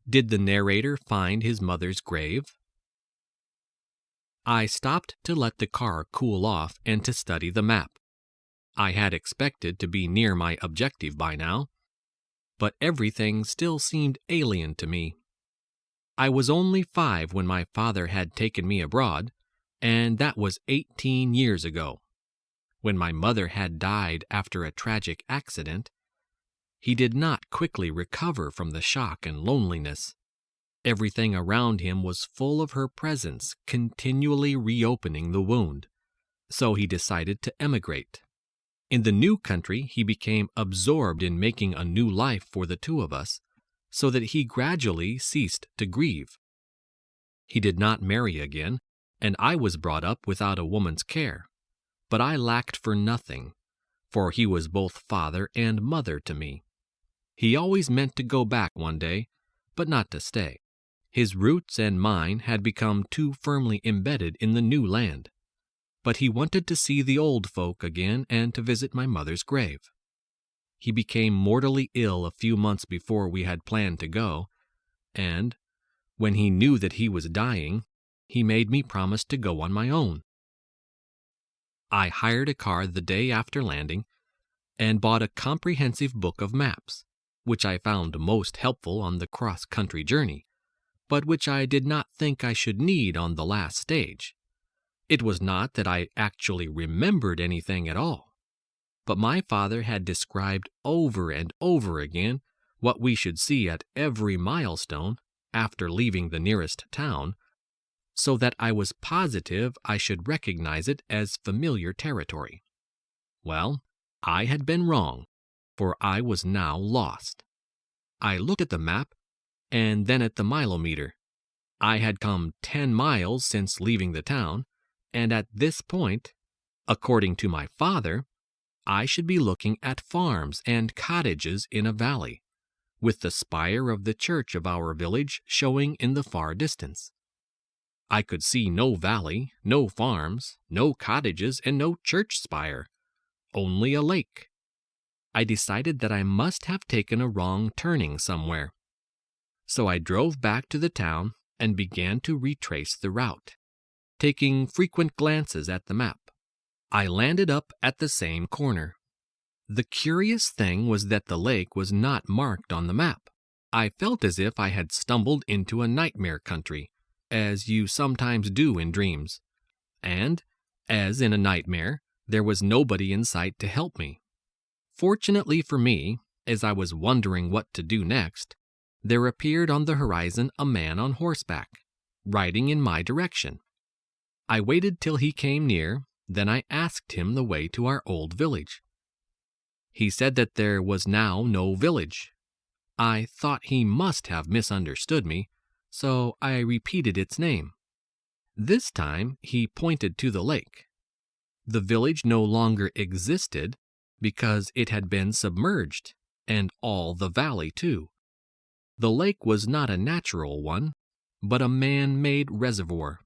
Did the narrator find his mother's grave? I stopped to let the car cool off and to study the map. I had expected to be near my objective by now, but everything still seemed alien to me. I was only 5 when my father had taken me abroad, and that was 18 years ago. When my mother had died after a tragic accident, he did not quickly recover from the shock and loneliness. Everything around him was full of her presence, continually reopening the wound. So he decided to emigrate. In the new country, he became absorbed in making a new life for the 2 of us, so that he gradually ceased to grieve. He did not marry again, and I was brought up without a woman's care. But I lacked for nothing, for he was both father and mother to me. He always meant to go back one day, but not to stay. His roots and mine had become too firmly embedded in the new land. But he wanted to see the old folk again and to visit my mother's grave. He became mortally ill a few months before we had planned to go, and, when he knew that he was dying, he made me promise to go on my own. I hired a car the day after landing and bought a comprehensive book of maps, which I found most helpful on the cross-country journey, but which I did not think I should need on the last stage. It was not that I actually remembered anything at all, but my father had described over and over again what we should see at every milestone after leaving the nearest town, so that I was positive I should recognize it as familiar territory. Well, I had been wrong, for I was now lost. I looked at the map and then at the mileometer. I had come 10 miles since leaving the town, and at this point, according to my father, I should be looking at farms and cottages in a valley, with the spire of the church of our village showing in the far distance. I could see no valley, no farms, no cottages, and no church spire, only a lake. I decided that I must have taken a wrong turning somewhere. So I drove back to the town and began to retrace the route, taking frequent glances at the map. I landed up at the same corner. The curious thing was that the lake was not marked on the map. I felt as if I had stumbled into a nightmare country, as you sometimes do in dreams. And, as in a nightmare, there was nobody in sight to help me. Fortunately for me, as I was wondering what to do next, there appeared on the horizon a man on horseback, riding in my direction. I waited till he came near, then I asked him the way to our old village. He said that there was now no village. I thought he must have misunderstood me, so I repeated its name. This time he pointed to the lake. The village no longer existed because it had been submerged, and all the valley too. The lake was not a natural one, but a man-made reservoir.